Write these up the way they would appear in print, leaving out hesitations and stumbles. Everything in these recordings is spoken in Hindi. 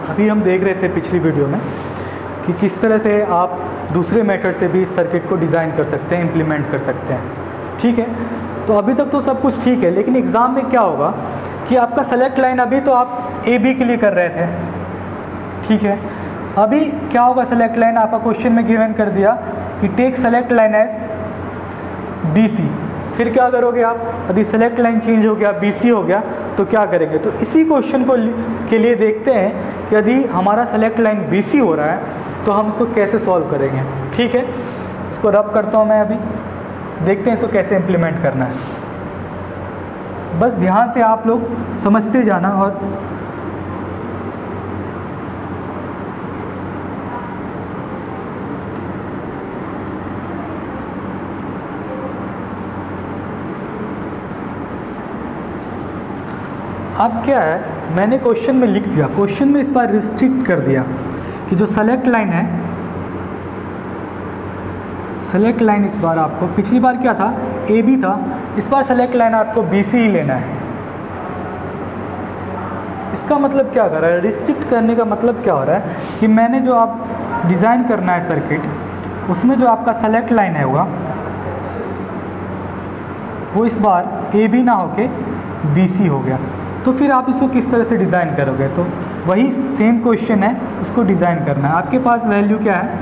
अभी हम देख रहे थे पिछली वीडियो में कि किस तरह से आप दूसरे मेथड से भी इस सर्किट को डिज़ाइन कर सकते हैं, इम्प्लीमेंट कर सकते हैं। ठीक है, तो अभी तक तो सब कुछ ठीक है, लेकिन एग्ज़ाम में क्या होगा कि आपका सेलेक्ट लाइन अभी तो आप ए बी के लिए कर रहे थे, ठीक है, अभी क्या होगा, सेलेक्ट लाइन आपका क्वेश्चन में गिवन कर दिया कि take select line as B C, फिर क्या करोगे आप, यदि सेलेक्ट लाइन चेंज हो गया, बी सी हो गया, तो क्या करेंगे। तो इसी क्वेश्चन को के लिए देखते हैं कि यदि हमारा सेलेक्ट लाइन बी सी हो रहा है तो हम इसको कैसे सॉल्व करेंगे। ठीक है, इसको रब करता हूँ मैं, अभी देखते हैं इसको कैसे इम्प्लीमेंट करना है। बस ध्यान से आप लोग समझते जाना। और अब क्या है, मैंने क्वेश्चन में लिख दिया, क्वेश्चन में इस बार रिस्ट्रिक्ट कर दिया कि जो सेलेक्ट लाइन है, सेलेक्ट लाइन इस बार आपको, पिछली बार क्या था ए बी था, इस बार सेलेक्ट लाइन आपको बी सी ही लेना है। इसका मतलब क्या कर रहा है, रिस्ट्रिक्ट करने का मतलब क्या हो रहा है कि मैंने जो आप डिज़ाइन करना है सर्किट, उसमें जो आपका सेलेक्ट लाइन है वो इस बार ए बी ना होके बी सी हो गया। तो फिर आप इसको किस तरह से डिज़ाइन करोगे, तो वही सेम क्वेश्चन है, उसको डिज़ाइन करना है। आपके पास वैल्यू क्या है,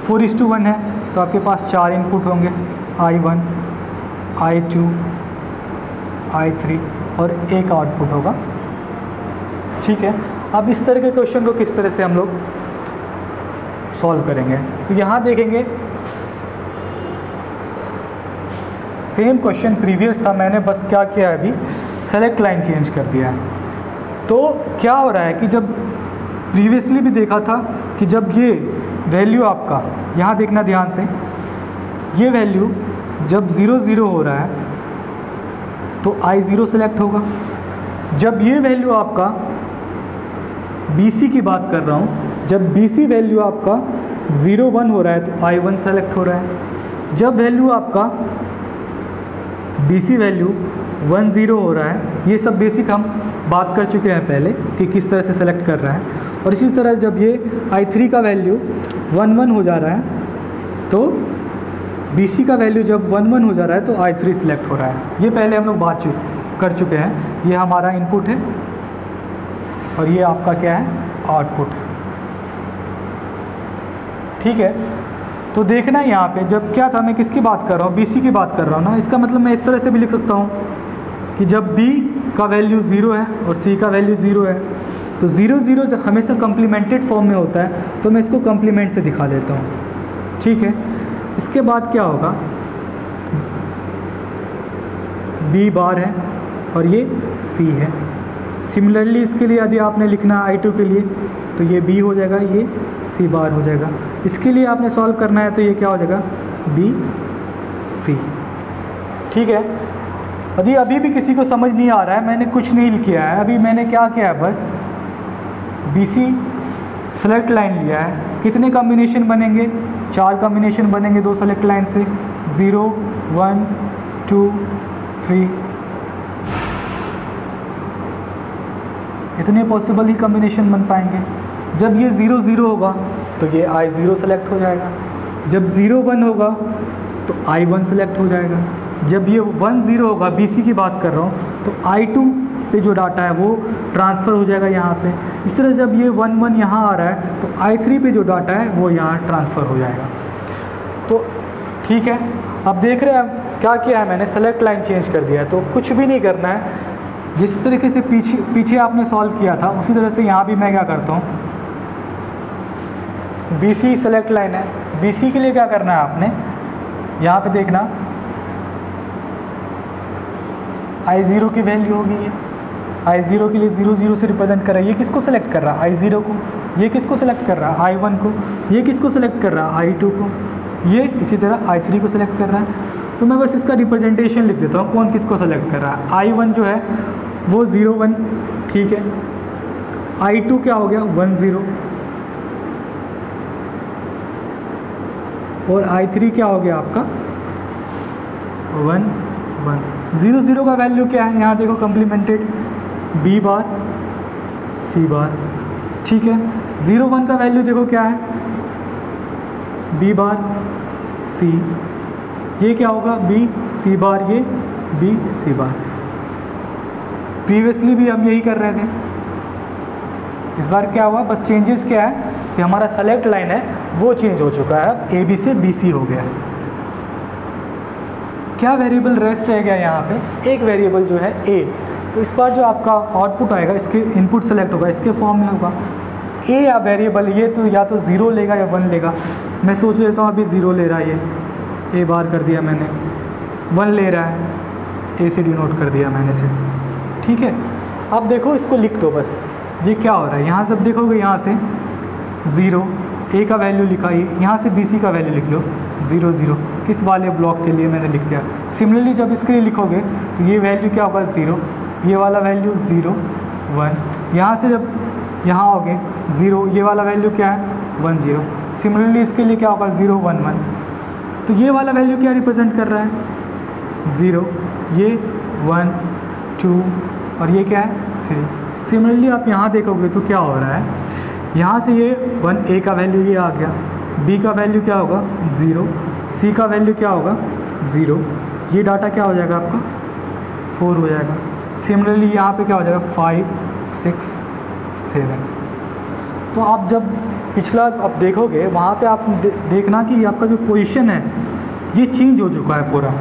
4:1 है, तो आपके पास 4 इनपुट होंगे, I1, I2, I3 और एक आउटपुट होगा। ठीक है, अब इस तरह के क्वेश्चन को किस तरह से हम लोग सॉल्व करेंगे, तो यहाँ देखेंगे सेम क्वेश्चन प्रीवियस था, मैंने बस क्या किया है, अभी सेलेक्ट लाइन चेंज कर दिया है। तो क्या हो रहा है कि जब प्रीवियसली भी देखा था कि जब ये वैल्यू आपका, यहाँ देखना ध्यान से, ये वैल्यू जब 0 0 हो रहा है तो I0 सेलेक्ट होगा। जब ये वैल्यू आपका BC की बात कर रहा हूँ, जब BC वैल्यू आपका 0 1 हो रहा है तो I1 सेलेक्ट हो रहा है। जब वैल्यू आपका BC वैल्यू 1 0 हो रहा है, ये सब बेसिक हम बात कर चुके हैं पहले कि किस तरह से सेलेक्ट कर रहा है। और इसी तरह जब ये I3 का वैल्यू 1 1 हो जा रहा है तो BC का वैल्यू जब 1 1 हो जा रहा है तो I3 सिलेक्ट हो रहा है। ये पहले हम लोग बात कर चुके हैं। ये हमारा इनपुट है और ये आपका क्या है, आउटपुट। ठीक है, तो देखना यहाँ पे जब क्या था, मैं किसकी बात कर रहा हूँ, BC की बात कर रहा हूँ ना। इसका मतलब मैं इस तरह से भी लिख सकता हूँ कि जब B का वैल्यू 0 है और C का वैल्यू 0 है तो 0 0 जब हमेशा कम्प्लीमेंटेड फॉर्म में होता है तो मैं इसको कम्प्लीमेंट से दिखा देता हूँ। ठीक है, इसके बाद क्या होगा, B बार है और ये C है। सिमिलरली इसके लिए यदि आपने लिखना है I2 के लिए तो ये B हो जाएगा, ये C बार हो जाएगा। इसके लिए आपने सॉल्व करना है तो ये क्या हो जाएगा, B C। ठीक है, यदि अभी भी किसी को समझ नहीं आ रहा है, मैंने कुछ नहीं किया है, अभी मैंने क्या किया है, बस BC सेलेक्ट लाइन लिया है। कितने कॉम्बिनेशन बनेंगे, 4 कॉम्बिनेशन बनेंगे 2 सेलेक्ट लाइन से, 0 1 2 3, इतने पॉसिबल ही कॉम्बिनेशन बन पाएंगे। जब ये 0 0 होगा तो ये I0 सेलेक्ट हो जाएगा। जब 0 1 होगा तो I1 सेलेक्ट हो जाएगा। जब ये 1 0 होगा, BC की बात कर रहा हूँ, तो I2 पे जो डाटा है वो ट्रांसफ़र हो जाएगा यहाँ पे। इस तरह जब ये 1 1 यहाँ आ रहा है तो I3 पे जो डाटा है वो यहाँ ट्रांसफ़र हो जाएगा। तो ठीक है, अब देख रहे हैं क्या किया है मैंने, सेलेक्ट लाइन चेंज कर दिया है। तो कुछ भी नहीं करना है, जिस तरीके से पीछे आपने सॉल्व किया था उसी तरह से यहाँ भी मैं क्या करता हूँ, BC सेलेक्ट लाइन है, BC के लिए क्या करना है आपने, यहाँ पे देखना I0 की वैल्यू होगी, ये I0 के लिए 0 0 से रिप्रेजेंट कर रहा है। ये किसको सेलेक्ट कर रहा है, I0 को। ये किसको सेलेक्ट कर रहा है, I1 को। ये किसको सेलेक्ट कर रहा है, I2 को। ये इसी तरह I3 को सेलेक्ट कर रहा है। तो मैं बस इसका रिप्रेजेंटेशन लिख देता हूँ, कौन किसको सेलेक्ट कर रहा है। I1 जो है वो 0 1, ठीक है। I2 क्या हो गया, 1 0, और I3 क्या हो गया आपका, 1 1। 0 0 का वैल्यू क्या है, यहाँ देखो कम्प्लीमेंटेड, B बार C बार। ठीक है। 0 1 का वैल्यू देखो क्या है, बी बार सी, ये क्या होगा बी सी बार, ये बी सी बार। प्रीवियसली भी हम यही कर रहे थे, इस बार क्या हुआ, बस चेंजेस क्या है कि हमारा सेलेक्ट लाइन है वो चेंज हो चुका है, अब ए बी से बी सी हो गया है। क्या वेरिएबल रेस्ट रह गया यहाँ पे, एक वेरिएबल जो है ए। तो इस बार जो आपका आउटपुट आएगा, इसके इनपुट सेलेक्ट होगा, इसके फॉर्म में होगा ए या वेरिएबल, ये तो या तो 0 लेगा या 1 लेगा। मैं सोच लेता हूँ अभी 0 ले रहा है, ये ए बार कर दिया मैंने, 1 ले रहा है, ए से डिनोट कर दिया मैंने से, ठीक है। अब देखो इसको लिख दो बस, ये क्या हो रहा है, यहाँ से अब देखोगे, यहाँ से 0 ए का वैल्यू लिखा, यहाँ से बी सी का वैल्यू लिख लो 0 0, इस वाले ब्लॉक के लिए मैंने लिख दिया। सिमिलरली जब इसके लिए लिखोगे तो ये वैल्यू क्या होगा 0, ये वाला वैल्यू 0 1, यहाँ से जब यहाँ आओगे 0, ये वाला वैल्यू क्या है 1 0। सिमिलरली इसके लिए क्या होगा 0 1 1, तो ये वाला वैल्यू क्या रिप्रेजेंट कर रहा है 0, ये 1 2 और ये क्या है 3। सिमिलरली आप यहाँ देखोगे तो क्या हो रहा है, यहाँ से ये 1 ए का वैल्यू ये आ गया, बी का वैल्यू क्या होगा 0, सी का वैल्यू क्या होगा 0, ये डाटा क्या हो जाएगा आपका 4 हो जाएगा। सिमिलरली यहाँ पे क्या हो जाएगा 5 6 7। तो आप जब पिछला आप देखोगे वहाँ पे आप देखना कि आपका जो पोजीशन है ये चेंज हो चुका है पूरा,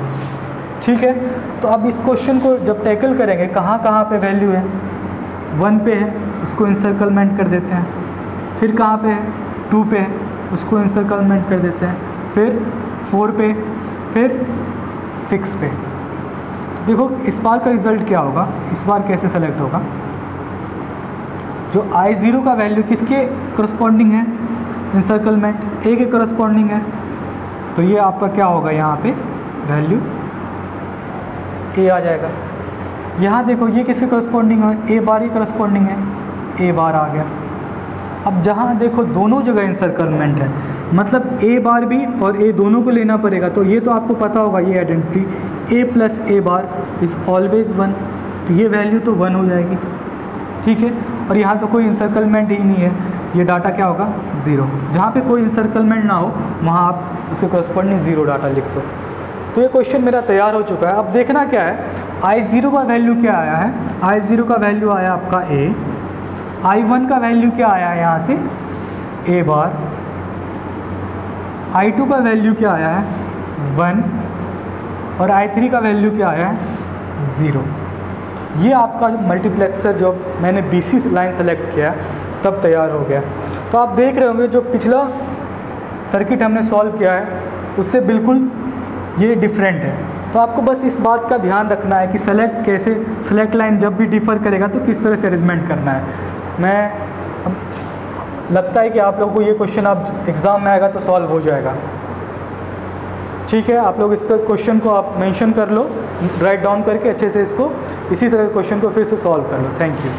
ठीक है। तो अब इस क्वेश्चन को जब टैकल करेंगे, कहाँ कहाँ पे वैल्यू है, 1 पे है उसको इंसर्कलमेंट कर देते हैं, फिर कहाँ पे है 2 पे है उसको इंसर्कलमेंट कर देते हैं, फिर 4 पे, फिर 6 पे। तो देखो इस बार का रिज़ल्ट क्या होगा, इस बार कैसे सेलेक्ट होगा, जो I0 का वैल्यू किसके करस्पॉन्डिंग है, इंसर्कलमेंट ए के करस्पॉन्डिंग है, तो ये आपका क्या होगा, यहाँ पे वैल्यू ए आ जाएगा। यहाँ देखो ये किसके करस्पॉन्डिंग है, ए बार ही करस्पॉन्डिंग है, ए बार आ गया। अब जहाँ देखो दोनों जगह इंसर्कलमेंट है, मतलब ए बार भी और ए दोनों को लेना पड़ेगा, तो ये तो आपको पता होगा ये identity, A plus A bar is always 1, तो ये वैल्यू तो 1 हो जाएगी, ठीक है। और यहाँ तो कोई इंसर्कलमेंट ही नहीं है, ये डाटा क्या होगा 0। जहाँ पे कोई इंसर्कलमेंट ना हो वहाँ आप उसके करस्पॉन्डिंग 0 डाटा लिख दो। तो ये क्वेश्चन मेरा तैयार हो चुका है। अब देखना क्या है, I0 का वैल्यू क्या आया है, I0 का वैल्यू आया आपका A, I1 का वैल्यू क्या आया है यहाँ से A बार, I2 का वैल्यू क्या आया है 1 और I3 का वैल्यू क्या आया है 0। ये आपका मल्टीप्लेक्सर जो मैंने BC लाइन सेलेक्ट किया तब तैयार हो गया। तो आप देख रहे होंगे जो पिछला सर्किट हमने सॉल्व किया है उससे बिल्कुल ये डिफरेंट है। तो आपको बस इस बात का ध्यान रखना है कि सेलेक्ट लाइन जब भी डिफ़र करेगा तो किस तरह से अरेंजमेंट करना है। लगता है कि आप लोगों को ये क्वेश्चन आप एग्ज़ाम में आएगा तो सॉल्व हो जाएगा, ठीक है। आप लोग इसका क्वेश्चन को आप मेंशन कर लो, राइट डाउन करके अच्छे से इसको इसी तरह के क्वेश्चन को फिर से सॉल्व कर लो। Thank you.